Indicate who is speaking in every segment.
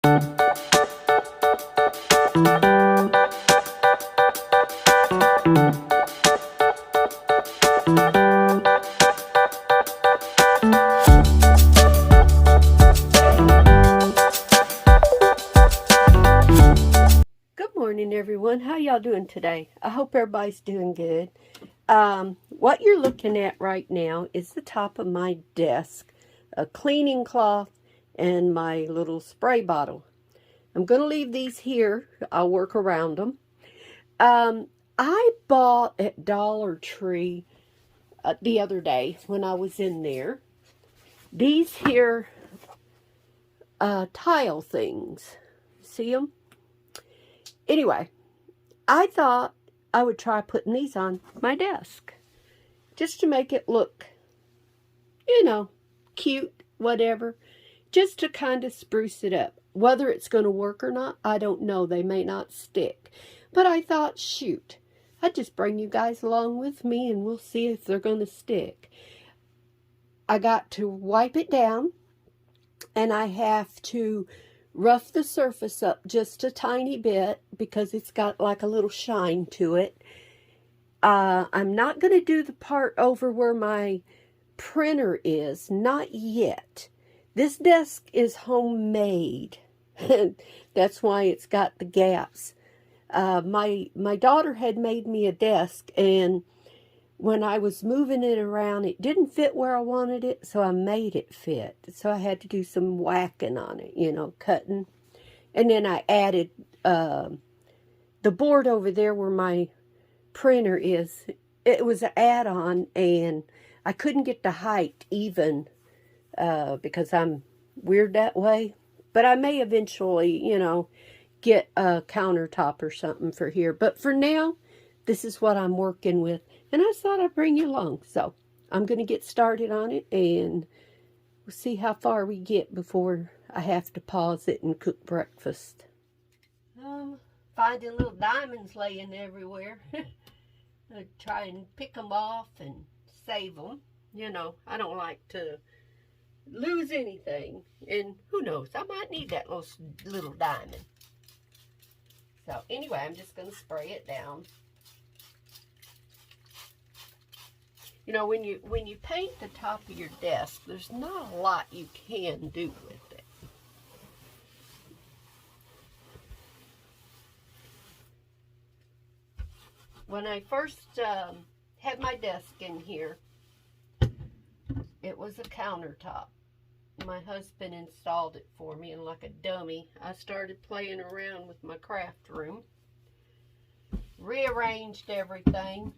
Speaker 1: Good morning, everyone. How y'all doing today? I hope everybody's doing good. What you're looking at right now is the top of my desk, a cleaning cloth, and my little spray bottle. I'm going to leave these here. I'll work around them. I bought at Dollar Tree the other day when I was in there these here tile things. See them? Anyway, I thought I would try putting these on my desk just to make it look, cute, whatever, just to kind of spruce it up. Whether it's going to work or not, I don't know. They may not stick. But I thought, shoot, I'd just bring you guys along with me and we'll see if they're going to stick. I got to wipe it down and I have to rough the surface up just a tiny bit because it's got like a little shine to it. I'm not going to do the part over where my printer is, not yet. This desk is homemade. That's why it's got the gaps. My daughter had made me a desk, and when I was moving it around, it didn't fit where I wanted it, so I made it fit. So I had to do some whacking on it, cutting. And then I added the board over there where my printer is. It was an add-on, and I couldn't get the height even because I'm weird that way. But I may eventually, get a countertop or something for here. But for now, this is what I'm working with. And I thought I'd bring you along. So I'm going to get started on it, and we'll see how far we get before I have to pause it and cook breakfast. Finding little diamonds laying everywhere. I try and pick them off and save them. I don't like to lose anything. And who knows, I might need that little diamond. So anyway, I'm just going to spray it down. When you paint the top of your desk, there's not a lot you can do with it. When I first had my desk in here, it was a countertop. My husband installed it for me, and like a dummy, I started playing around with my craft room. Rearranged everything.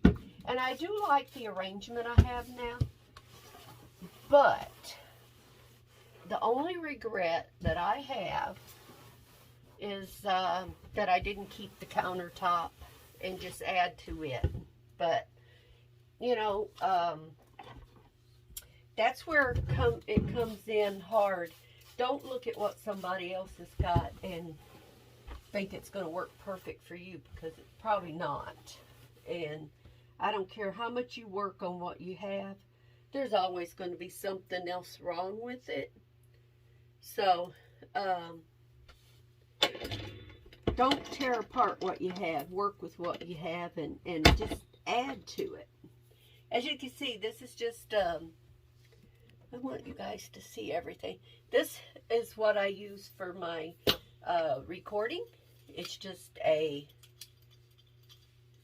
Speaker 1: And I do like the arrangement I have now. But the only regret that I have is that I didn't keep the countertop and just add to it. But, that's where it comes in hard. Don't look at what somebody else has got and think it's going to work perfect for you, because it's probably not. And I don't care how much you work on what you have, there's always going to be something else wrong with it. So, don't tear apart what you have. Work with what you have and just add to it. As you can see, this is just, I want you guys to see everything. This is what I use for my recording. It's just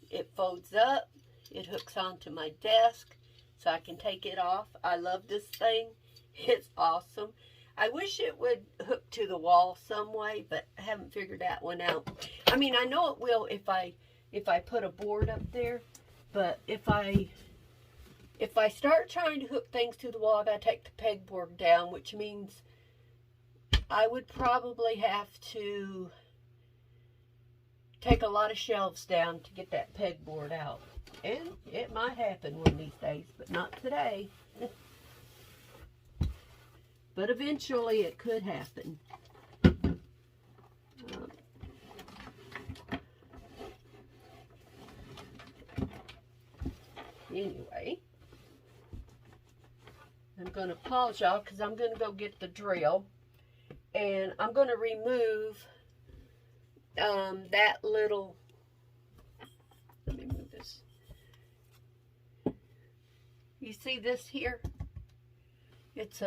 Speaker 1: it folds up. It hooks onto my desk so I can take it off. I love this thing. It's awesome. I wish it would hook to the wall some way, but I haven't figured that one out. I mean, I know it will if I put a board up there, but if I start trying to hook things to the wall, I gotta take the pegboard down, which means I would probably have to take a lot of shelves down to get that pegboard out. And it might happen one of these days, but not today. But eventually it could happen. Anyway, I'm going to pause y'all because I'm going to go get the drill And I'm going to remove that little, let me move this. You see this here? It's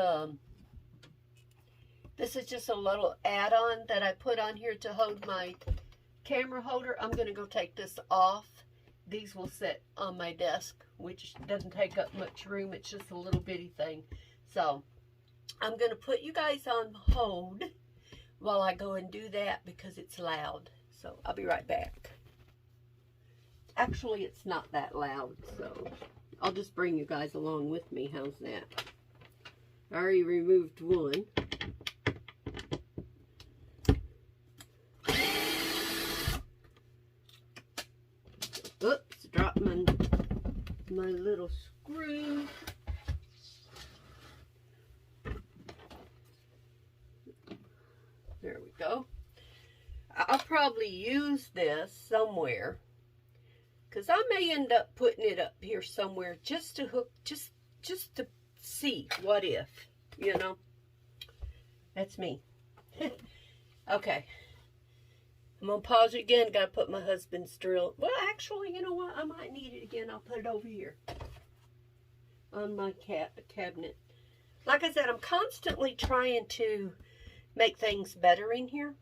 Speaker 1: this is just a little add-on that I put on here to hold my camera holder. I'm going to go take this off. These will sit on my desk, which doesn't take up much room. It's just a little bitty thing. So I'm going to put you guys on hold while I go and do that because it's loud. So I'll be right back. Actually, it's not that loud, so I'll just bring you guys along with me. How's that? I already removed one. Oops, dropped my little screw. There we go. I'll probably use this somewhere because I may end up putting it up here somewhere just to hook, just to see what if, you know. That's me. Okay. I'm going to pause it again. Got to put my husband's drill. Well, actually, you know what? I might need it again. I'll put it over here on my cabinet. Like I said, I'm constantly trying to make things better in here.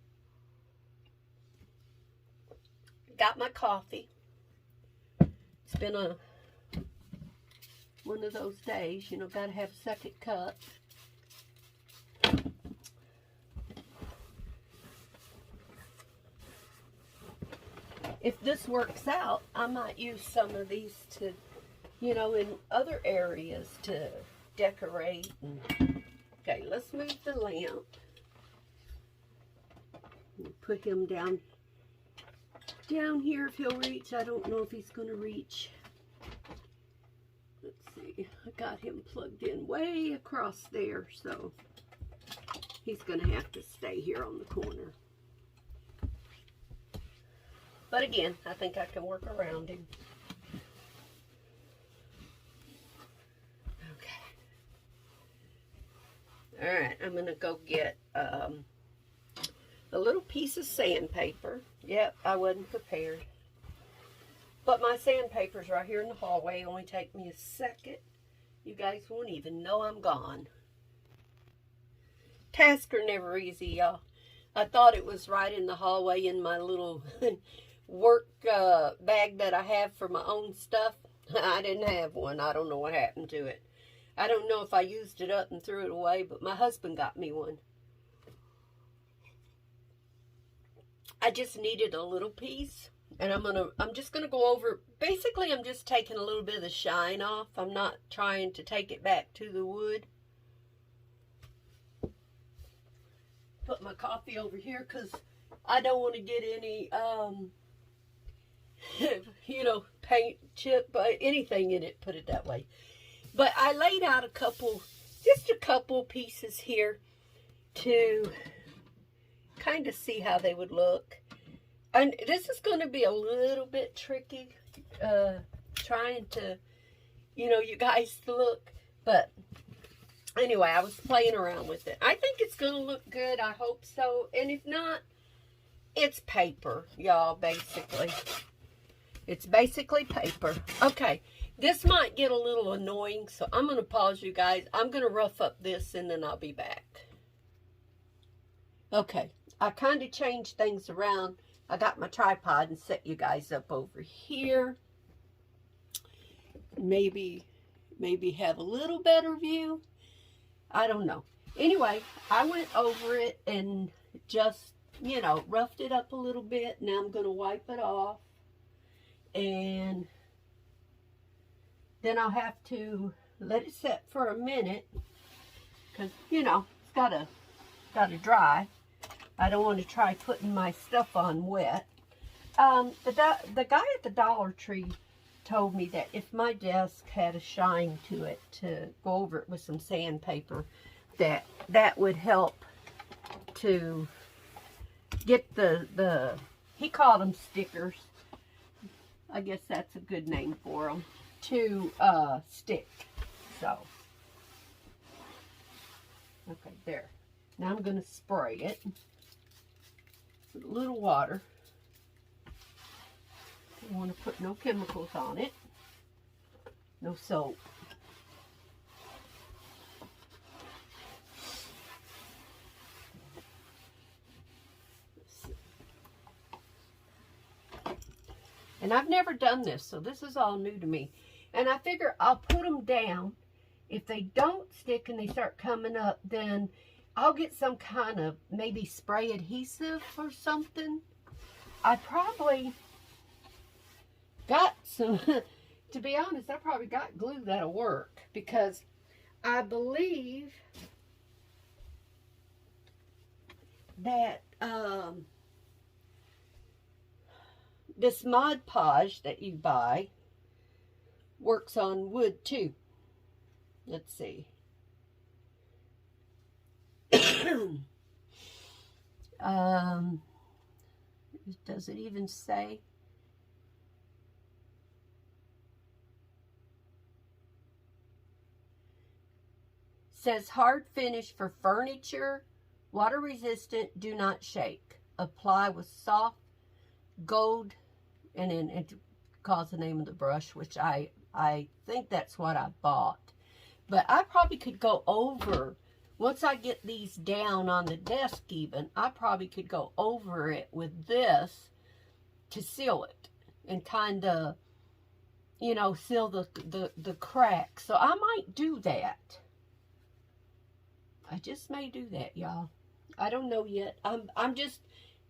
Speaker 1: Got my coffee. It's been one of those days, you know, got to have a second cup. If this works out, I might use some of these to, you know, in other areas to decorate. Okay, let's move the lamp. Put him down here if he'll reach. I don't know if he's going to reach. Let's see. I got him plugged in way across there, so he's going to have to stay here on the corner. But again, I think I can work around him. Okay. All right, I'm going to go get a little piece of sandpaper. Yep, I wasn't prepared. But my sandpaper's right here in the hallway. It'll only take me a second. You guys won't even know I'm gone. Tasks are never easy, y'all. I thought it was right in the hallway in my little work bag that I have for my own stuff. I didn't have one. I don't know what happened to it. I don't know if I used it up and threw it away, but my husband got me one. I just needed a little piece, and I'm just gonna go over. Basically, I'm just taking a little bit of the shine off. I'm not trying to take it back to the wood. Put my coffee over here because I don't want to get any you know, paint, chip, anything in it, put it that way. But I laid out just a couple pieces here to kind of see how they would look. And this is going to be a little bit tricky, trying to, you know, you guys to look. But anyway, I was playing around with it. I think it's going to look good. I hope so. And if not, it's paper, y'all, basically. It's basically paper. Okay, this might get a little annoying, so I'm going to pause you guys. I'm going to rough up this, and then I'll be back. Okay, I kind of changed things around. I got my tripod and set you guys up over here. Maybe have a little better view. I don't know. Anyway, I went over it and just, you know, roughed it up a little bit. Now I'm going to wipe it off. And then I'll have to let it set for a minute because, you know, it's gotta dry. I don't want to try putting my stuff on wet. The guy at the Dollar Tree told me that if my desk had a shine to it, to go over it with some sandpaper, that would help to get he called them stickers. I guess that's a good name for them, to stick. So, okay, there. Now I'm going to spray it with a little water. I want to put no chemicals on it. No soap. And I've never done this, so this is all new to me. And I figure I'll put them down. If they don't stick and they start coming up, then I'll get some kind of maybe spray adhesive or something. I probably got some, to be honest, I probably got glue that'll work, because I believe that this Mod Podge that you buy works on wood too. Let's see. Does it even say? Says hard finish for furniture, water resistant, do not shake. Apply with soft gold, and then it calls the name of the brush, which I think that's what I bought. But I probably could go over, once I get these down on the desk even, I probably could go over it with this to seal it and kind of, you know, seal the cracks. So I might do that. I just may do that, y'all. I don't know yet. I'm just,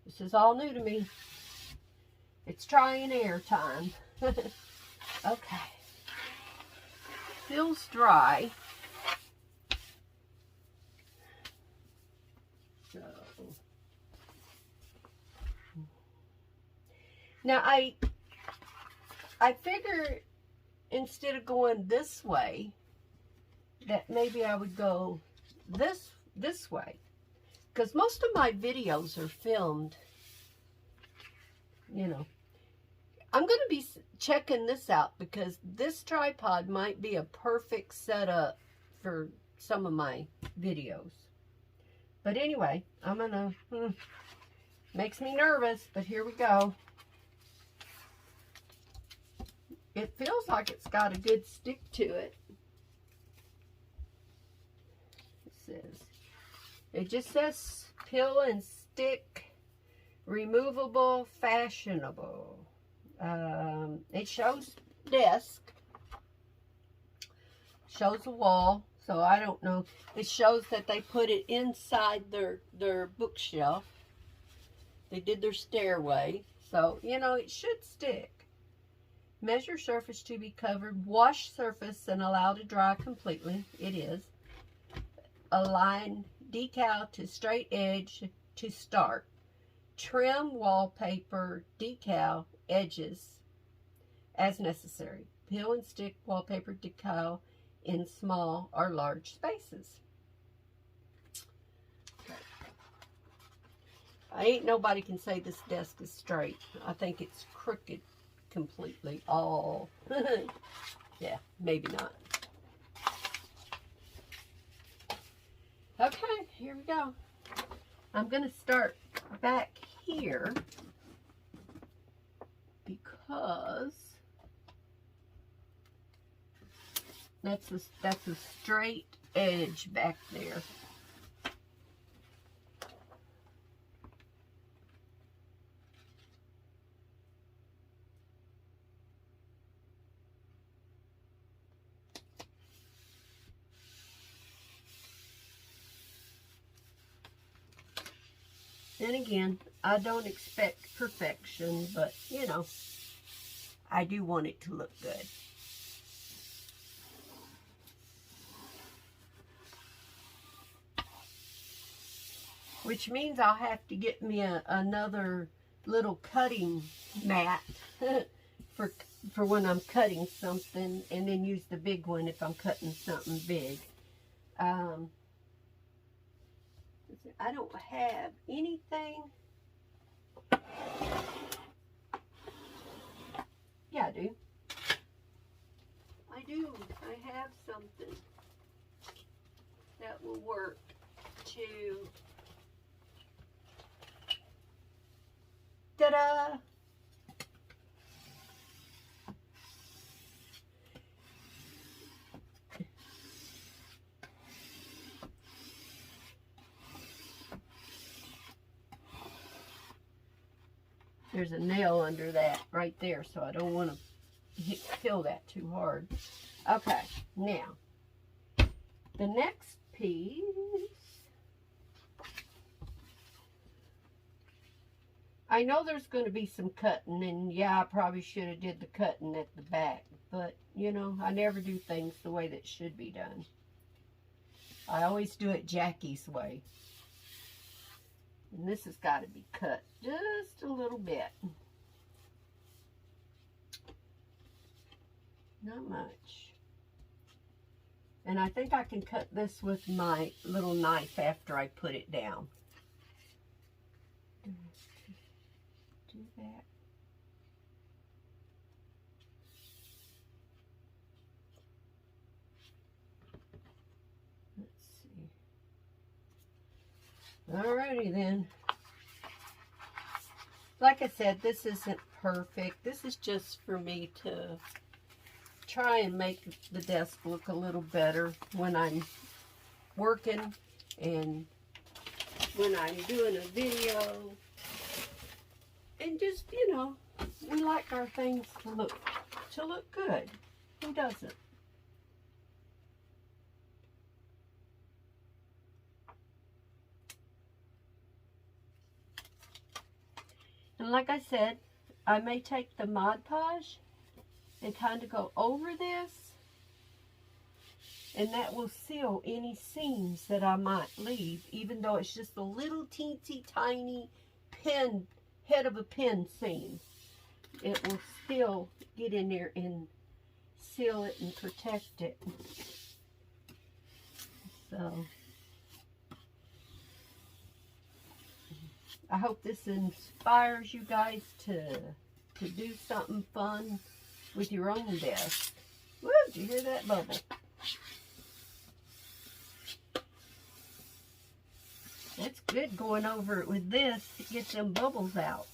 Speaker 1: this is all new to me. It's try and error time. Okay. Feels dry. So now I figure instead of going this way, that maybe I would go this way, because most of my videos are filmed, you know. I'm going to be checking this out, because this tripod might be a perfect setup for some of my videos. But anyway, I'm going to, makes me nervous, but here we go. It feels like it's got a good stick to it. It just says peel and stick, removable, fashionable. It shows desk, shows a wall, so I don't know. It shows that they put it inside their bookshelf. They did their stairway, so you know it should stick. Measure surface to be covered, wash surface and allow to dry completely. It is. Align decal to straight edge to start. Trim wallpaper decal edges as necessary. Peel and stick wallpaper decal in small or large spaces. Ain't nobody can say this desk is straight. I think it's crooked completely. All. Yeah, maybe not. Okay, here we go. I'm going to start back here because that's a straight edge back there. And again, I don't expect perfection, but, you know, I do want it to look good. Which means I'll have to get me another little cutting mat for when I'm cutting something, and then use the big one if I'm cutting something big. I don't have anything. Yeah, I do. I have something that will work to Ta-da! There's a nail under that right there, so I don't want to kill that too hard. Okay, now, the next piece, I know there's going to be some cutting, and yeah, I probably should have did the cutting at the back, but, you know, I never do things the way that should be done. I always do it Jackie's way. And this has got to be cut just a little bit. Not much. And I think I can cut this with my little knife after I put it down. Do that. Alrighty then. Like I said, this isn't perfect. This is just for me to try and make the desk look a little better when I'm working and when I'm doing a video. And just, you know, we like our things to look good. Who doesn't? And like I said, I may take the Mod Podge and kind of go over this, and that will seal any seams that I might leave, even though it's just a little teensy tiny pin, head of a pin seam. It will still get in there and seal it and protect it. So I hope this inspires you guys to do something fun with your own desk. Woo, did you hear that bubble? That's good going over it with this to get them bubbles out.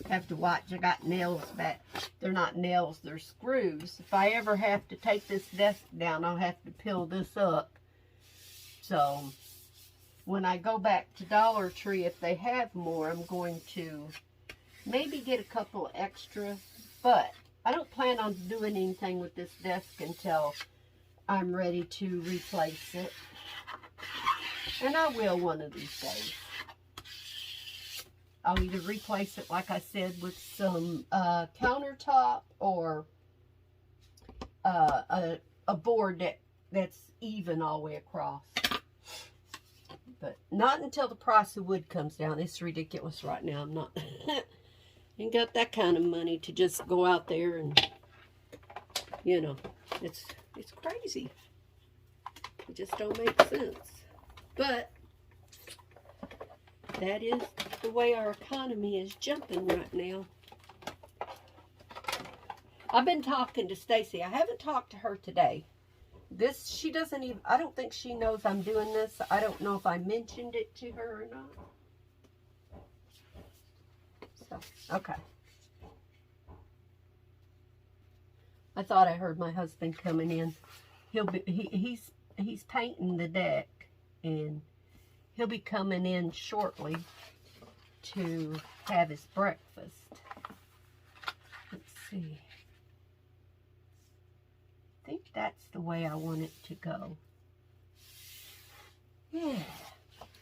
Speaker 1: Have to watch, I got nails back. They're not nails, they're screws. If I ever have to take this desk down, I'll have to peel this up. So when I go back to Dollar Tree, if they have more, I'm going to maybe get a couple extra. But I don't plan on doing anything with this desk until I'm ready to replace it. And I will one of these days. I'll either replace it, like I said, with some countertop or a board that's even all the way across. But not until the price of wood comes down. It's ridiculous right now. I'm not, ain't got that kind of money to just go out there and, you know, it's crazy. It just don't make sense. But that is the way our economy is jumping right now. I've been talking to Stacy. I haven't talked to her today. She doesn't even, I don't think she knows I'm doing this. I don't know if I mentioned it to her or not. So, okay. I thought I heard my husband coming in. He's painting the deck, and he'll be coming in shortly to have his breakfast. Let's see. I think that's the way I want it to go. Yeah.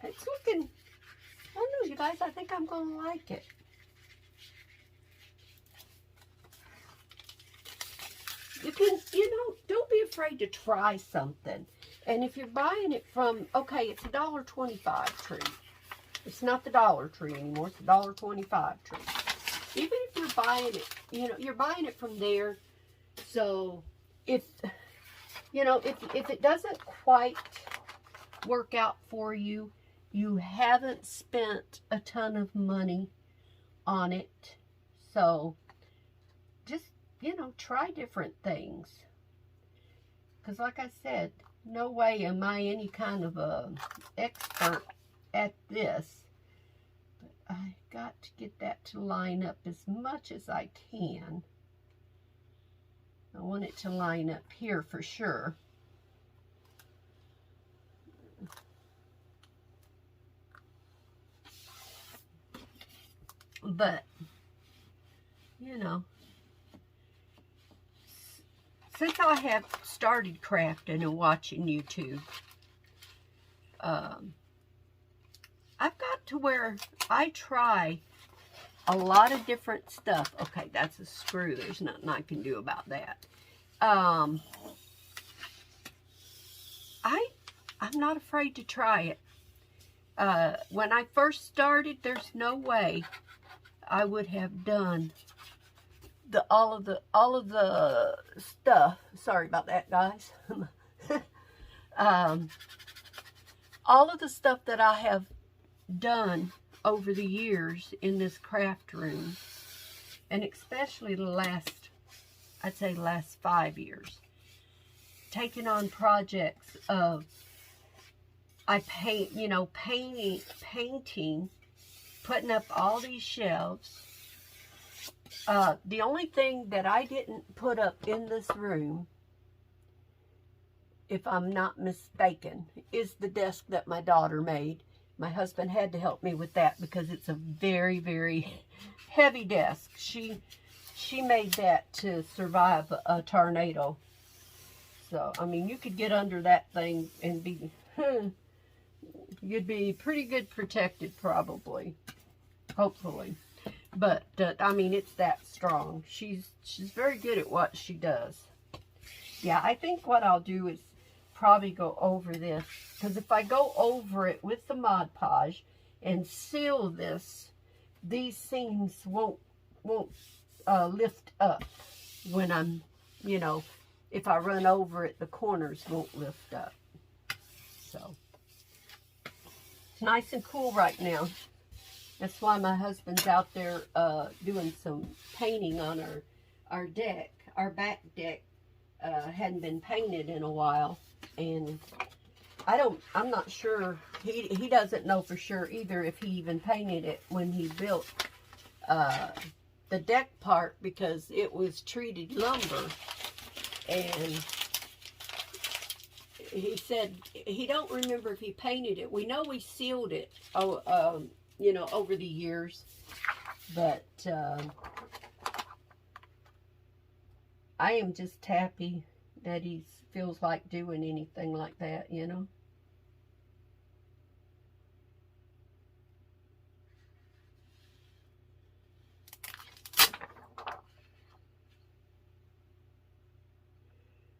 Speaker 1: It's looking, I don't know, you guys, I think I'm going to like it. You can, you know, don't be afraid to try something. And if you're buying it from, okay, it's a $1.25 tree. It's not the Dollar Tree anymore. It's a $1.25 tree. Even if you're buying it, you know, you're buying it from there. So if, you know, if it doesn't quite work out for you, you haven't spent a ton of money on it. So just, you know, try different things. Because like I said, no way am I any kind of a expert at this. But I got to get that to line up as much as I can. I want it to line up here for sure. But, you know, since I have started crafting and watching YouTube, I've got to where I try a lot of different stuff. Okay, that's a screw. There's nothing I can do about that. I'm not afraid to try it. When I first started, there's no way I would have done all of the stuff. Sorry about that, guys. All of the stuff that I have done over the years in this craft room, and especially the last, I'd say last 5 years, taking on projects of painting, putting up all these shelves. The only thing that I didn't put up in this room, if I'm not mistaken, is the desk that my daughter made. My husband had to help me with that because it's a very, very heavy desk. She made that to survive a tornado. So, I mean, you could get under that thing and be, you'd be pretty good protected probably, hopefully. But, I mean, it's that strong. She's very good at what she does. Yeah, I think what I'll do is probably go over this, because if I go over it with the Mod Podge and seal this, these seams won't lift up when I'm, you know, if I run over it, the corners won't lift up. So, it's nice and cool right now. That's why my husband's out there doing some painting on our deck. Our back deck hadn't been painted in a while, and I'm not sure, he doesn't know for sure either if he even painted it when he built the deck part, because it was treated lumber, and he said he don't remember if he painted it. We know we sealed it, you know, over the years, but I am just happy that he feels like doing anything like that, you know.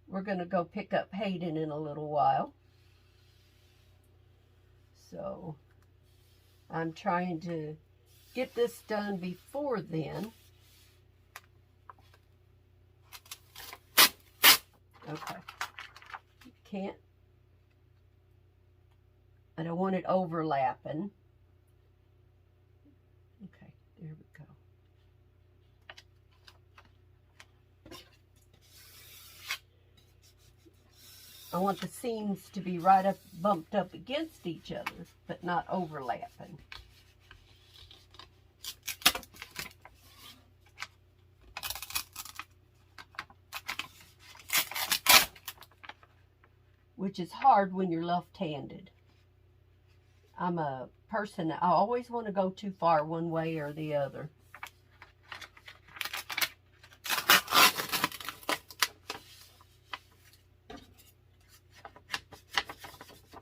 Speaker 1: We're going to go pick up Hayden in a little while. So, I'm trying to get this done before then. Okay. Can't. I don't want it overlapping. Okay, there we go. I want the seams to be right up, bumped up against each other, but not overlapping. Which is hard when you're left-handed. I'm a person that I always want to go too far one way or the other.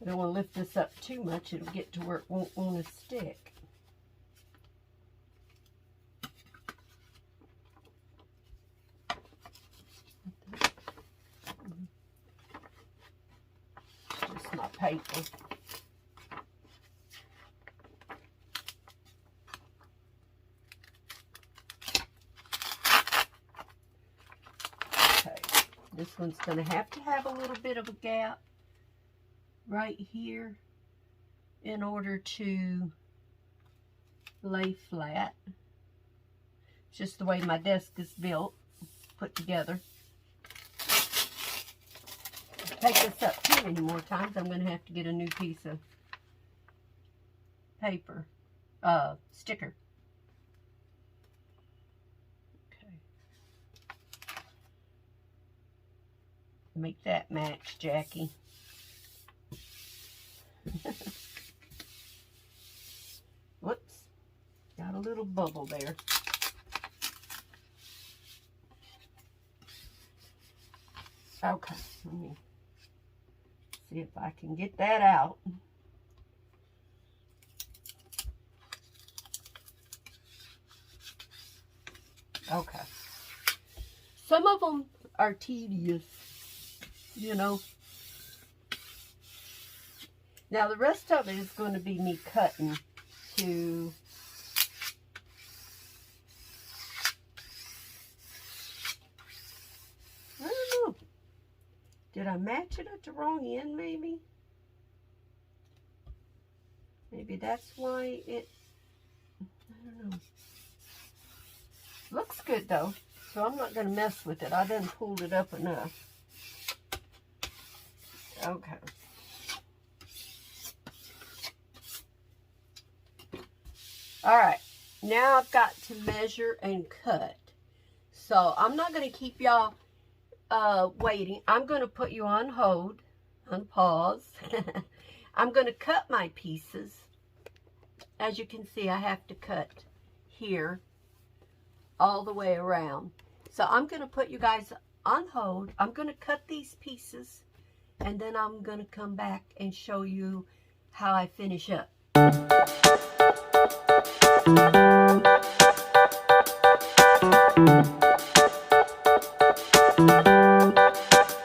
Speaker 1: I don't want to lift this up too much. It'll get to where it won't want to stick. Just my paper. Okay, this one's going to have a little bit of a gap right here in order to lay flat. It's just the way my desk is built, put together. If I take this up too many more times, I'm going to have to get a new piece of paper, sticker. Okay. Make that match, Jackie. Whoops. Got a little bubble there. Okay, let me see if I can get that out. Okay. Some of them are tedious, you know. Now the rest of it is going to be me cutting to I don't know. Did I match it at the wrong end maybe? Maybe that's why it, I don't know. Looks good though, so I'm not going to mess with it. I done pulled it up enough. Okay. Alright, now I've got to measure and cut. So I'm not going to keep y'all waiting. I'm going to put you on hold, on pause. I'm going to cut my pieces. As you can see, I have to cut here all the way around. So I'm going to put you guys on hold. I'm going to cut these pieces, and then I'm going to come back and show you how I finish up.